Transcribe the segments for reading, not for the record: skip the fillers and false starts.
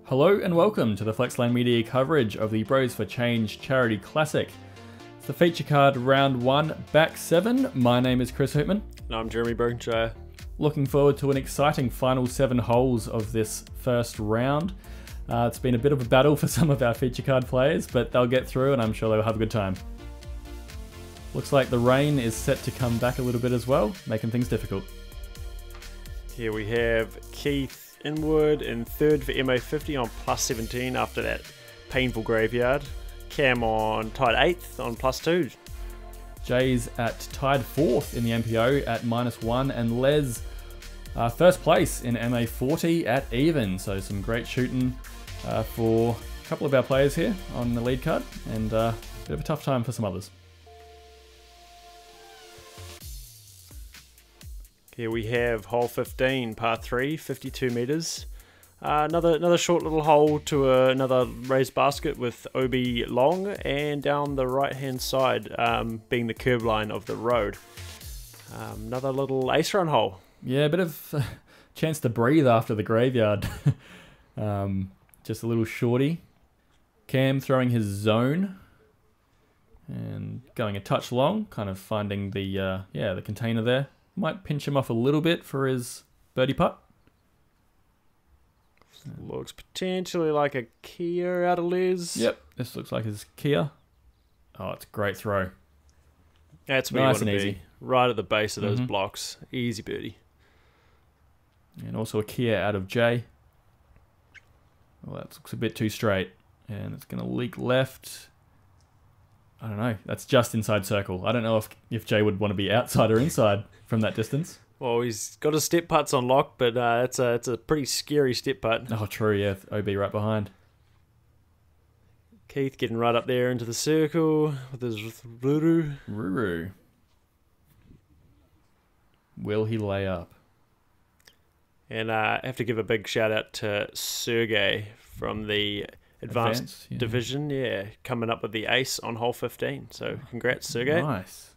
Hello and welcome to the Flexline Media coverage of the Bros for Change Charity Classic. It's the feature card round 1, back 7. My name is Chris Hoopmann. And I'm Jeremy Brokenshire. Looking forward to an exciting final 7 holes of this first round. It's been a bit of a battle for some of our feature card players, but they'll get through and I'm sure they'll have a good time. Looks like the rain is set to come back a little bit as well, making things difficult. Here we have Keith Inwood in third for MO50 on plus 17 after that painful graveyard. Cam on tied 8th on plus 2. Jay's at tied 4th in the MPO at -1, and Les first place in MA40 at even. So some great shooting for a couple of our players here on the lead card, and a bit of a tough time for some others. Here we have hole 15, par 3, 52 metres. Another short little hole to another raised basket with OB long, and down the right hand side being the curb line of the road. Another little ace run hole. Yeah, a bit of chance to breathe after the graveyard. Just a little shorty. Cam throwing his zone and going a touch long, kind of finding the the container there. Might pinch him off a little bit for his birdie putt. Looks potentially like a Kia out of Les. Yep, this looks like his Kia. Oh, it's a great throw. That's where Nice you want and to be. easy. Right at the base of those blocks. Easy birdie. And also a Kia out of J. Well, that looks a bit too straight. And it's going to leak left. I don't know. That's just inside circle. I don't know if Jay would want to be outside or inside from that distance. Well, he's got his step putts on lock, but it's a pretty scary step putt. Oh, true, yeah. OB right behind. Keith getting right up there into the circle with his Ruru. Ruru. Will he lay up? And I have to give a big shout out to Sergey from the Advanced Division, coming up with the ace on hole 15. So congrats, Sergey. Nice.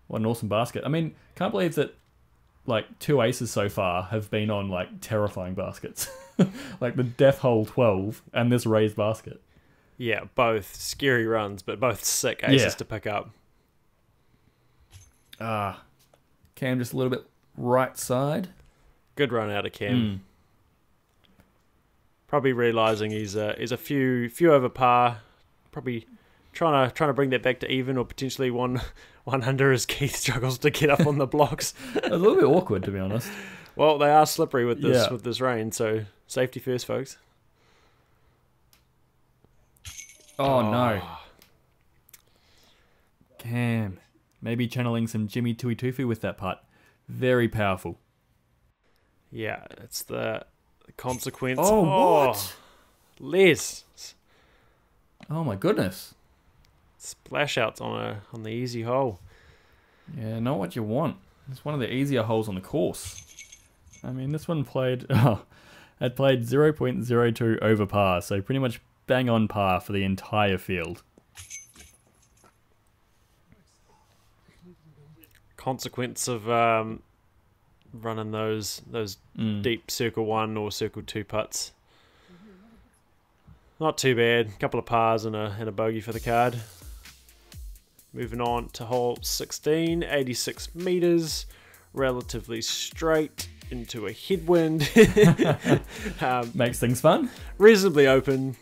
What an awesome basket. I mean, can't believe that like 2 aces so far have been on like terrifying baskets. Like the death hole 12 and this raised basket. Yeah, both scary runs, but both sick aces to pick up. Cam just a little bit right side. Good run out of Cam. Probably realising he's a few over par. Probably trying to bring that back to even or potentially one under as Keith struggles to get up on the blocks. It was a little bit awkward, to be honest. Well, they are slippery with this rain, so safety first, folks. Oh no. Cam. Maybe channeling some Jimmy Tui Tufu with that putt. Very powerful. Yeah, it's the consequence. Oh, what? Les. Oh my goodness. Splash outs on the easy hole. Yeah, not what you want. It's one of the easier holes on the course. I mean, this one had played 0.02 over par, so pretty much bang on par for the entire field. Consequence of running those deep circle 1 or circle 2 putts. Not too bad. A couple of pars and a bogey for the card. Moving on to hole 16, 86 metres, relatively straight into a headwind. Makes things fun. Reasonably open.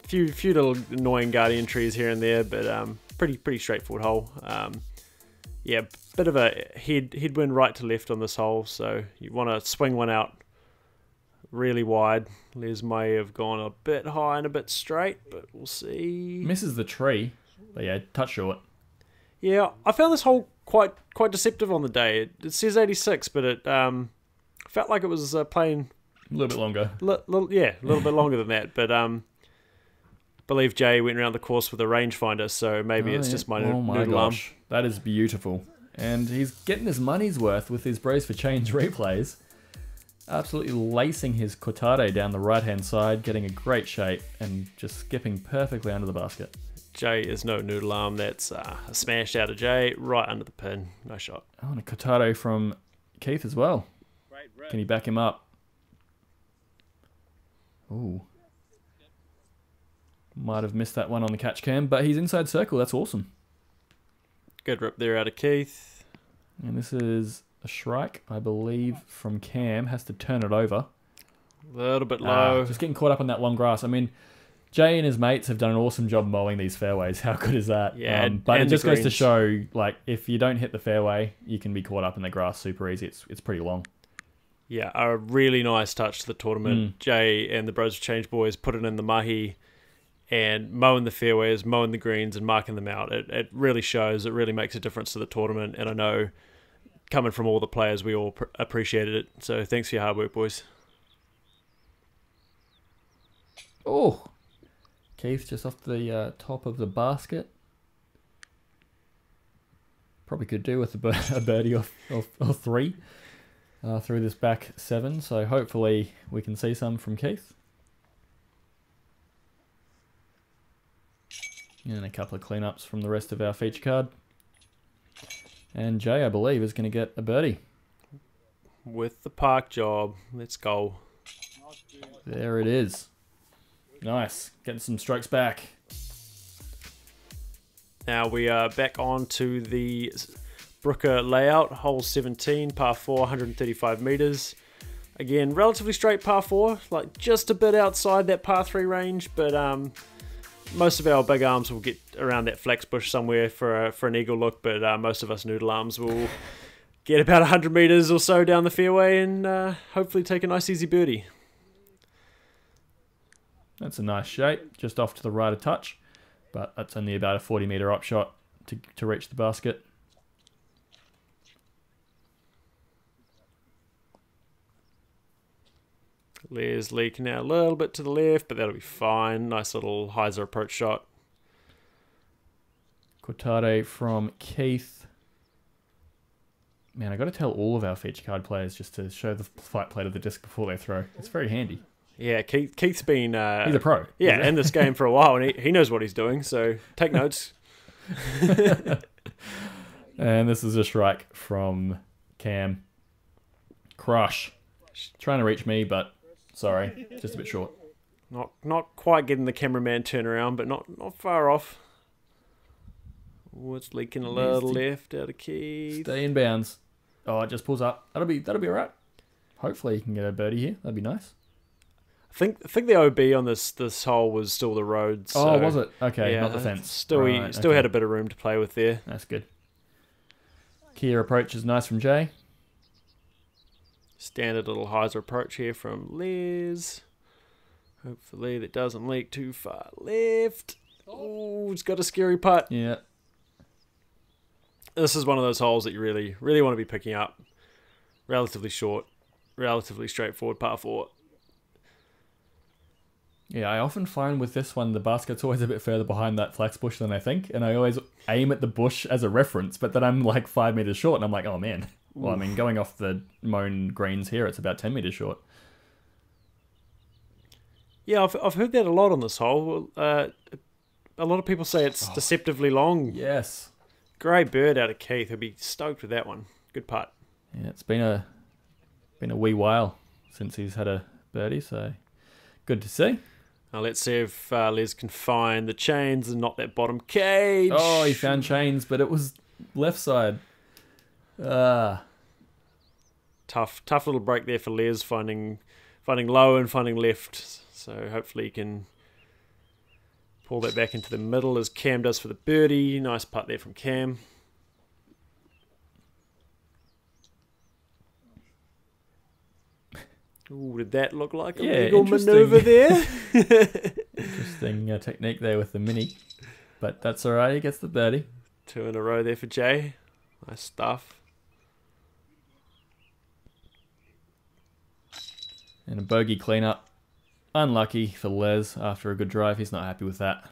Few little annoying guardian trees here and there, but pretty straightforward hole. Yeah, bit of a headwind right to left on this hole, so you want to swing one out really wide. Les may have gone a bit high and a bit straight, but we'll see. Misses the tree, but yeah, touch short. Yeah, I found this hole quite deceptive on the day. It says 86, but it felt like it was playing a little bit longer. A little bit longer than that. But believe Jay went around the course with a rangefinder, so maybe it's just my noodle arm. That is beautiful. And he's getting his money's worth with his Bros for Change replays. Absolutely lacing his Cortado down the right-hand side, getting a great shape, and just skipping perfectly under the basket. Jay is no noodle arm. That's a smash out of Jay, right under the pin. No shot. Oh, and a Cortado from Keith as well. Can he back him up? Ooh. Might have missed that one on the catch cam, but he's inside circle. That's awesome. Good rip there out of Keith. And this is a shrike, I believe, from Cam. Has to turn it over. A little bit low. Just getting caught up on that long grass. I mean, Jay and his mates have done an awesome job mowing these fairways. How good is that? Yeah, but it and just the goes to greens. show, like, if you don't hit the fairway, you can be caught up in the grass super easy. It's pretty long. Yeah, a really nice touch to the tournament. Jay and the Bros of Change boys put it in the mahi and mowing the fairways, mowing the greens and marking them out. It really shows. It really makes a difference to the tournament. And I know coming from all the players, we all appreciated it. So thanks for your hard work, boys. Oh, Keith just off the top of the basket. Probably could do with a birdie or three through this back 7. So hopefully we can see some from Keith. And a couple of cleanups from the rest of our feature card. And Jay, I believe, is going to get a birdie. With the park job. Let's go. There it is. Nice. Getting some strokes back. Now we are back on to the Brooker layout. Hole 17, par 4, 135 metres. Again, relatively straight par 4. Like just a bit outside that par 3 range. But most of our big arms will get around that flax bush somewhere for an eagle look. But most of us noodle arms will get about 100 metres or so down the fairway and hopefully take a nice easy birdie. That's a nice shape, just off to the right a touch, but that's only about a 40-metre up shot to reach the basket. Les leaking out a little bit to the left, but that'll be fine. Nice little hyzer approach shot. Cortade from Keith. Man, I got to tell all of our feature card players just to show the flight plate of the disc before they throw. It's very handy. Yeah, Keith's been... he's a pro. Yeah, in this game for a while, and he knows what he's doing, so take notes. And this is a shrike from Cam. Crush. Trying to reach me, but sorry, just a bit short. Not quite getting the cameraman turnaround, but not far off. Oh, it's leaking a little left out of Keith. Stay in bounds. Oh, it just pulls up. That'll be alright. Hopefully you can get a birdie here. That'd be nice. I think the OB on this hole was still the road. So, oh, was it? Okay, yeah, not the fence. Still okay. had a bit of room to play with there. That's good. Kia approach is nice from Jay. Standard little hyzer approach here from Les. Hopefully that doesn't leak too far left. Oh, it's got a scary putt. Yeah. This is one of those holes that you really, really want to be picking up. Relatively short, relatively straightforward par 4. Yeah, I often find with this one, the basket's always a bit further behind that flax bush than I think, and I always aim at the bush as a reference, but then I'm like 5 meters short, and I'm like, oh man. Well, I mean, going off the mown greens here, it's about 10 meters short. Yeah, I've heard that a lot on this hole. A lot of people say it's deceptively long. Yes. Great bird out of Keith. He'll be stoked with that one. Good putt. Yeah, it's been a wee while since he's had a birdie, so good to see. Now let's see if Les can find the chains and not that bottom cage. Oh, he found chains, but it was left side. Tough little break there for Les, finding low and finding left. So hopefully he can pull that back into the middle as Cam does for the birdie. Nice putt there from Cam. Ooh, did that look like a legal maneuver there? Interesting technique there with the mini. But that's alright, he gets the birdie. 2 in a row there for Jay. Nice stuff. And a bogey cleanup. Unlucky for Les after a good drive. He's not happy with that.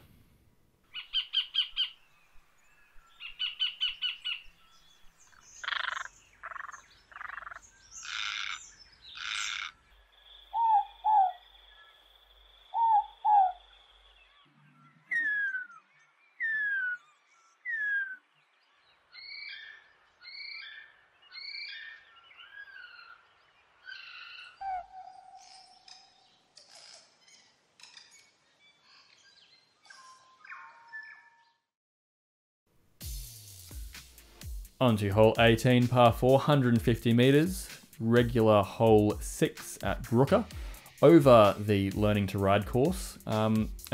On to hole 18, par 4, 150 metres. Regular hole 6 at Brooker. Over the Learning to Ride course. I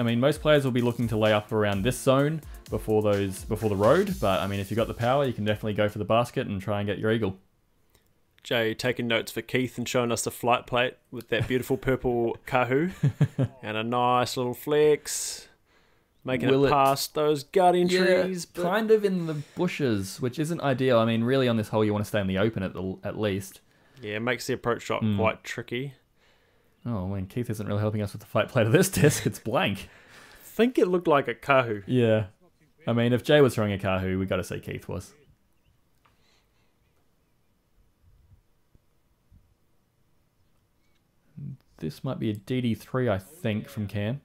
mean, most players will be looking to lay up around this zone before the road. But I mean, if you've got the power, you can definitely go for the basket and try and get your eagle. Jay taking notes for Keith and showing us the flight plate with that beautiful purple kahoo and a nice little flex, making it past those guardian trees. But kind of in the bushes, which isn't ideal. I mean, really on this hole, you want to stay in the open at least. Yeah, it makes the approach shot quite tricky. Oh, man, Keith isn't really helping us with the flight plate of this disc. It's blank. I think it looked like a kahoo. Yeah. I mean, if Jay was throwing a kahoo, we got to say Keith was. This might be a DD3, I think, from Cam.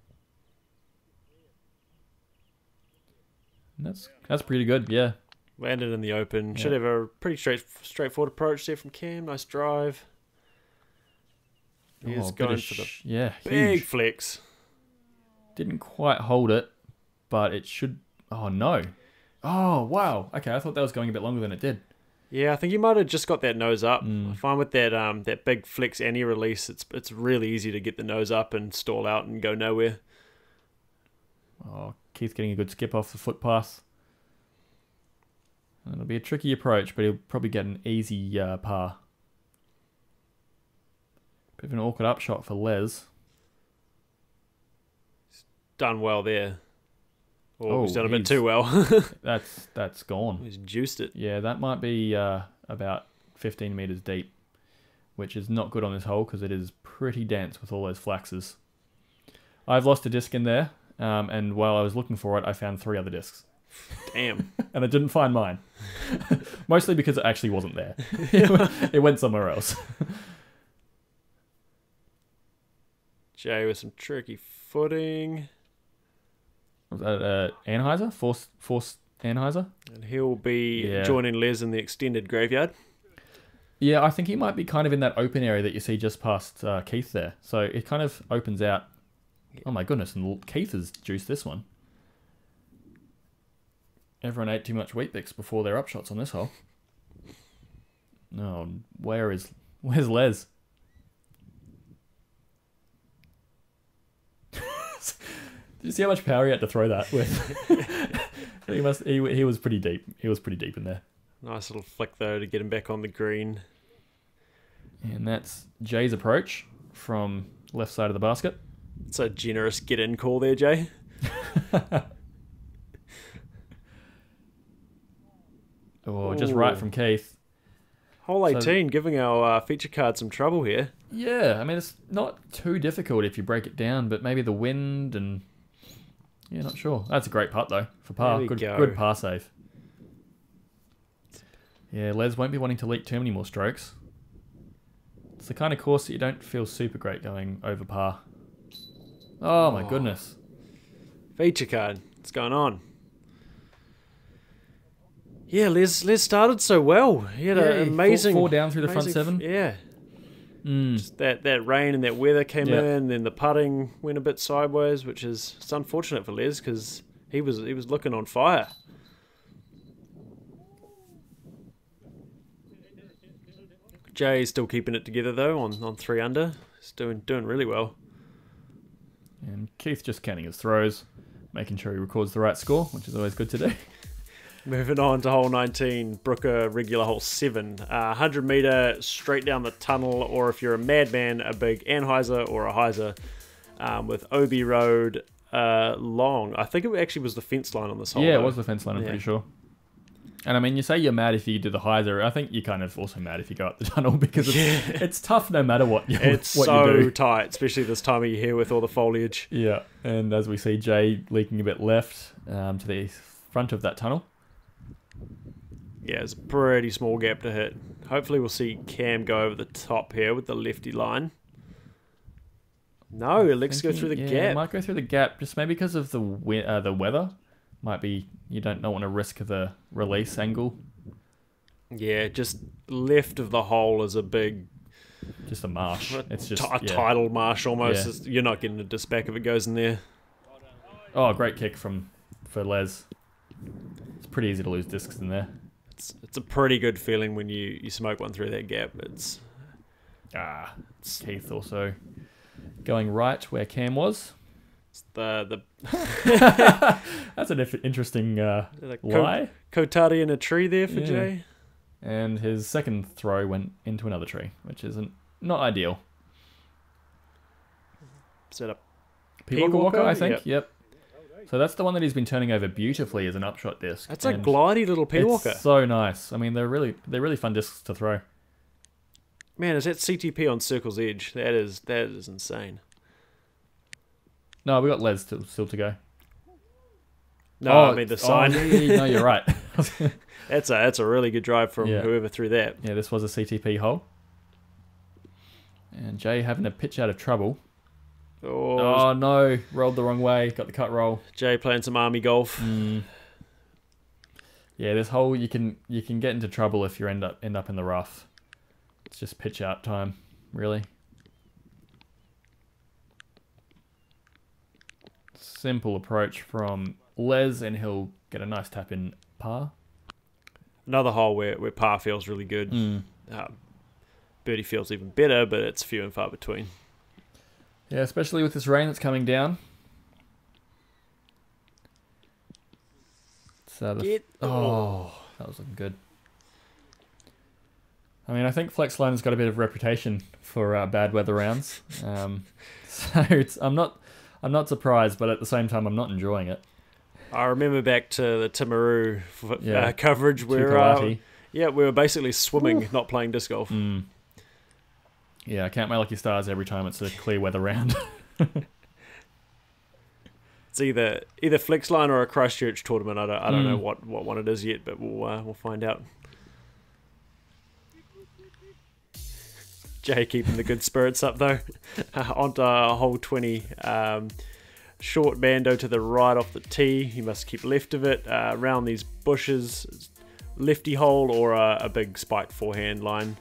And that's pretty good, yeah. Landed in the open. Should have a pretty straightforward approach there from Cam. Nice drive. He's going for the big huge flex. Didn't quite hold it, but it should... Oh, no. Oh, wow. Okay, I thought that was going a bit longer than it did. Yeah, I think he might have just got that nose up. I find with that big flex anti-release, it's really easy to get the nose up and stall out and go nowhere. Oh, Keith getting a good skip off the footpath. It'll be a tricky approach, but he'll probably get an easy par. Bit of an awkward upshot for Les. He's done well there. He's done a bit too well. that's gone. He's juiced it. Yeah, that might be about 15 metres deep, which is not good on this hole because it is pretty dense with all those flaxes. I've lost a disc in there, and while I was looking for it, I found 3 other discs. Damn. And I didn't find mine. Mostly because it actually wasn't there. It went somewhere else. Jay with some tricky footing. Was that Anheuser? Force Anheuser? And he'll be joining Les in the extended graveyard. Yeah, I think he might be kind of in that open area that you see just past Keith there. So it kind of opens out. Oh my goodness, and Keith has juiced this one. Everyone ate too much Wheat Bix before their upshots on this hole. No, where's Les? Did you see how much power he had to throw that with? He was pretty deep. He was pretty deep in there. Nice little flick though to get him back on the green. And that's Jay's approach from left side of the basket. It's a generous get in call there, Jay. Just right from Keith. Hole 18, giving our feature card some trouble here. Yeah, I mean, it's not too difficult if you break it down, but maybe the wind and... Yeah, not sure. That's a great putt, though, for par. Good par save. Yeah, Les won't be wanting to leak too many more strokes. It's the kind of course that you don't feel super great going over par. Oh, my goodness. Feature card. What's going on? Yeah, Les started so well. He had an amazing... Four down through the front 7. Yeah. Just that rain and that weather came in, then the putting went a bit sideways, which is it's unfortunate for Les because he was looking on fire. Jay's still keeping it together though on 3 under. He's doing really well. And Keith just counting his throws, making sure he records the right score, which is always good to do. Moving on to hole 19, Brooker regular hole 7. 100 metre straight down the tunnel, or if you're a madman, a big Anheuser or a Heiser with OB Road long. I think it actually was the fence line on this hole. Yeah, it was the fence line, I'm pretty sure. And I mean, you say you're mad if you do the Heiser. I think you're kind of also mad if you go up the tunnel because it's tough no matter what you do. It's so tight, especially this time of year with all the foliage. Yeah, and as we see Jay leaking a bit left to the front of that tunnel. Yeah, it's a pretty small gap to hit. Hopefully we'll see Cam go over the top here with the lefty line. No, let's go through the gap. It might go through the gap, just maybe because of the weather. Might be, you don't want to risk the release angle. Yeah, just left of the hole is a big... Just a marsh. It's just a tidal marsh almost. Yeah. You're not getting a disc back if it goes in there. Oh, great kick for Les. It's pretty easy to lose discs in there. It's a pretty good feeling when you smoke one through that gap. It's Keith also going right where Cam was. the That's an interesting lie. Kotari in a tree there for Jay. And his second throw went into another tree, which isn't not ideal. Set up Pukepuke, I think. Yep. So that's the one that he's been turning over beautifully as an upshot disc. That's a glidey little Pukepuke. It's so nice. I mean, they're really fun discs to throw. Man, is that CTP on Circle's Edge? That is insane. No, we got Les still to go. No, I mean the sign. No, you're right. That's a really good drive from whoever threw that. Yeah, this was a CTP hole. And Jay having a pitch out of trouble. Oh no, rolled the wrong way, got the cut roll. Jay playing some army golf. Yeah, this hole you can get into trouble if you end up in the rough. It's just pitch out time, really. Simple approach from Les, and he'll get a nice tap in par. Another hole where par feels really good. Birdie feels even better, but it's few and far between. Yeah, especially with this rain that's coming down. So that was looking good. I mean, I think Flexline has got a bit of reputation for bad weather rounds. So I'm not surprised, but at the same time, I'm not enjoying it. I remember back to the Timaru coverage where we were basically swimming, not playing disc golf. Yeah, I count my lucky stars every time it's a clear weather round. It's either Flexline or a Christchurch tournament. I don't know what one it is yet, but we'll find out. Jay keeping the good spirits up though. Onto hole 20. Short bando to the right off the tee. He must keep left of it. Around these bushes, lefty hole or a big spiked forehand line.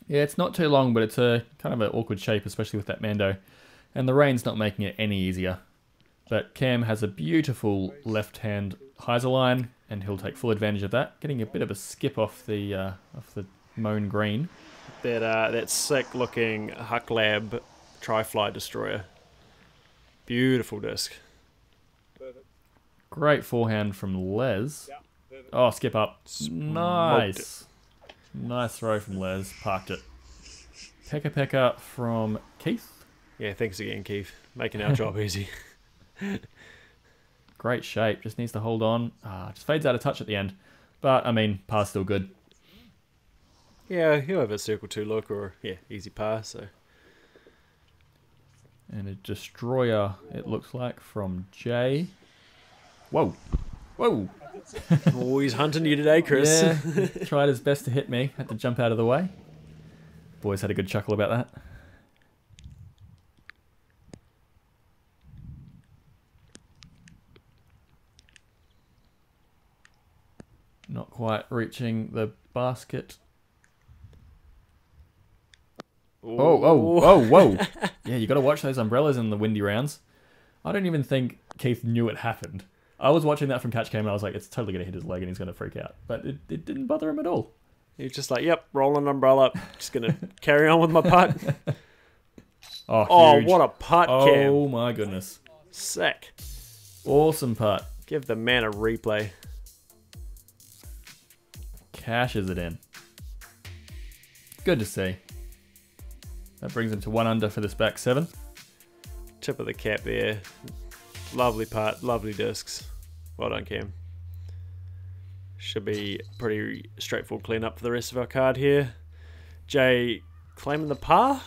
Yeah, it's not too long, but it's a kind of an awkward shape, especially with that mando. And the rain's not making it any easier. But Cam has a beautiful left-hand hyzer line, and he'll take full advantage of that, getting a bit of a skip off the mown green. That sick-looking Huck Lab Tri-Fly Destroyer. Beautiful disc. Great forehand from Les. Oh, skip up. Nice. Nice throw from Les. Parked it. Pekka from Keith. Yeah, thanks again, Keith. Making our job easy. Great shape. Just needs to hold on. Just fades out of touch at the end. But, I mean, par's still good. Yeah, he'll have a circle 2 look or, easy par, so. And a destroyer, it looks like, from Jay. Whoa. Whoa. Oh, he's hunting you today, Chris. Yeah, tried his best to hit me. Had to jump out of the way. Boys had a good chuckle about that. Not quite reaching the basket. Whoa. Yeah, you got to watch those umbrellas in the windy rounds. I don't even think Keith knew it happened. I was watching that from catch cam and I was like, it's totally going to hit his leg and he's going to freak out. But it didn't bother him at all. He's just like, yep, rolling umbrella. Just going to carry on with my putt. Oh, what a putt, Cam. Oh, my goodness. Sick. Awesome putt. Give the man a replay. Cashes it in. Good to see. That brings him to 1 under for this back 7. Tip of the cap there. Lovely putt, lovely discs. Well done, Cam. Should be pretty straightforward cleanup for the rest of our card here. Jay claiming the par?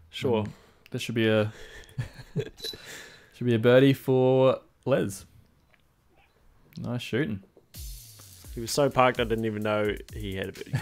Sure. This should be a birdie for Les. Nice shooting. He was so parked I didn't even know he had a birdie.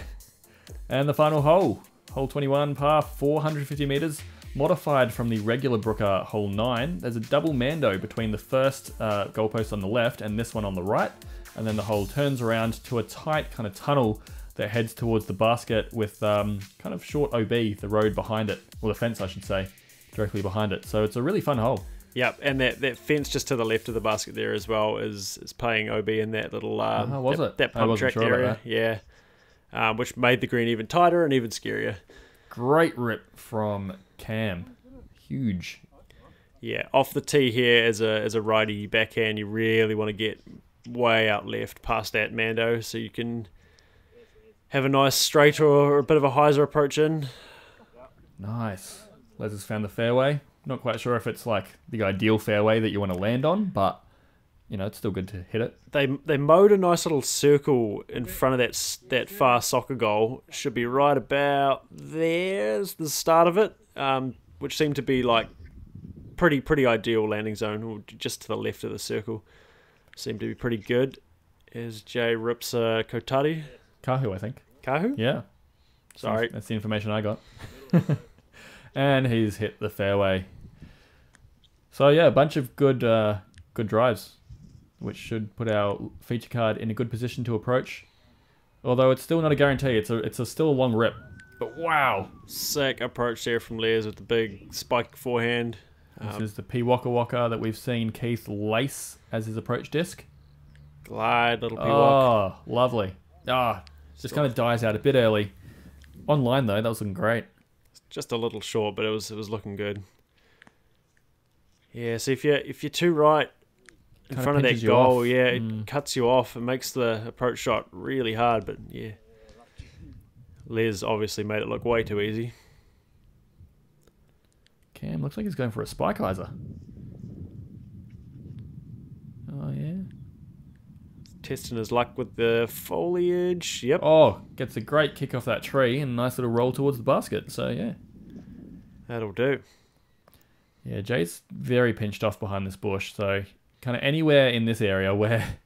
And the final hole. Hole 21, par 450 metres. Modified from the regular Brooker hole 9. There's a double mando between the first goalpost on the left and this one on the right. And then the hole turns around to a tight kind of tunnel that heads towards the basket with kind of short OB, the road behind it. Or the fence, I should say, directly behind it. So it's a really fun hole. Yep, and that fence just to the left of the basket there as well is playing OB in that little that pump track area. Yeah, which made the green even tighter and even scarier. Great rip from Cam. Huge. Yeah, off the tee here as a righty backhand, you really want to get way out left past that Mando so you can have a nice straight or a bit of a hyzer approach in. Nice. Les has found the fairway. Not quite sure if it's like the ideal fairway that you want to land on, but you know, it's still good to hit it. They mowed a nice little circle in front of that far soccer goal. Should be right about there's the start of it, which seemed to be like pretty ideal landing zone, or just to the left of the circle. Seemed to be pretty good. As Jay rips a Kotari. Kahu, I think. Kahu? Yeah. Sorry. That's the information I got. And he's hit the fairway. So yeah, a bunch of good drives, which should put our feature card in a good position to approach. Although it's still not a guarantee. It's still a long rip. But wow. Sick approach there from Les with the big spike forehand. This is the P Waka Waka that we've seen Keith lace as his approach disc. Glide, little P Waka. Oh, lovely. Just kind of dies out a bit early. Online though, that was looking great. Just a little short, but it was looking good. Yeah, so if you're too right in front of that goal, yeah, it cuts you off. It makes the approach shot really hard, but yeah. Les obviously made it look way too easy. Cam looks like he's going for a spike hyzer. Oh yeah. Testing his luck with the foliage. Yep. Oh, gets a great kick off that tree and a nice little roll towards the basket. So yeah. That'll do. Yeah, Jay's very pinched off behind this bush. So kind of anywhere in this area where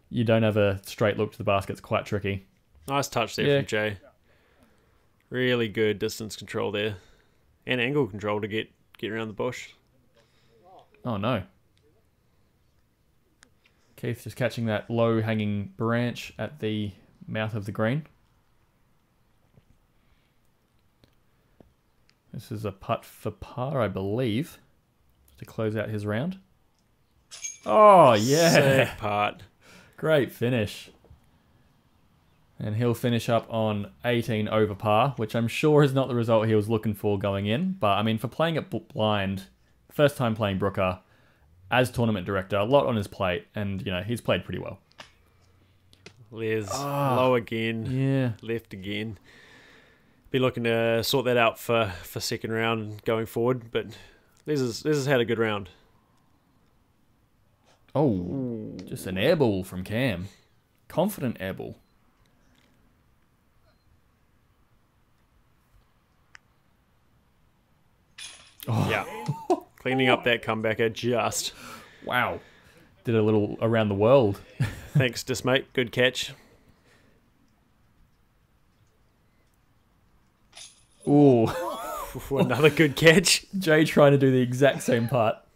you don't have a straight look to the basket's quite tricky. Nice touch there from Jay. Really good distance control there. And angle control to get around the bush. Oh no. Keith just catching that low-hanging branch at the mouth of the green. This is a putt for par, I believe, to close out his round. Oh, yeah. Sick putt. Great finish. And he'll finish up on 18 over par, which I'm sure is not the result he was looking for going in. But, I mean, for playing it blind, first time playing Brooker, as tournament director, a lot on his plate, and, you know, he's played pretty well. Les, low again, yeah, left again. Be looking to sort that out for second round going forward, but Les has had a good round. Oh, just an air ball from Cam. Confident air ball. Oh. Yeah. Cleaning up that comebacker just. Wow. Did a little around the world. Thanks, Dismate. Good catch. Ooh. Another good catch. Jay trying to do the exact same putt.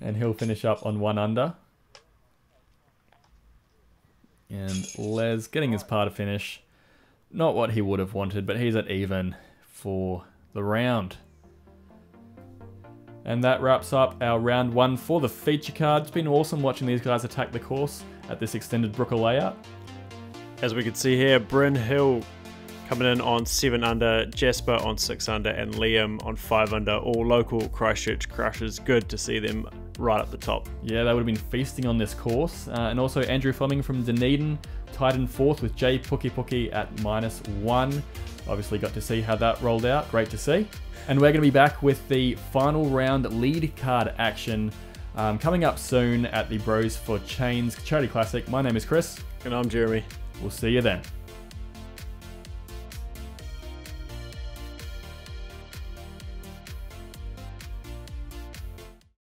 And he'll finish up on 1 under. And Les getting his par to finish. Not what he would have wanted, but he's at even for the round. And that wraps up our round 1 for the feature card. It's been awesome watching these guys attack the course at this extended Brooker layout. As we can see here, Bryn Hill coming in on 7 under, Jasper on 6 under, and Liam on 5 under. All local Christchurch crushers. Good to see them right up the top. Yeah, they would have been feasting on this course. And also Andrew Fleming from Dunedin tied in 4th with Jay Pukepuke at -1. Obviously got to see how that rolled out. Great to see. And we're going to be back with the final round lead card action coming up soon at the Bros for Chains Charity Classic. My name is Chris. And I'm Jeremy. We'll see you then.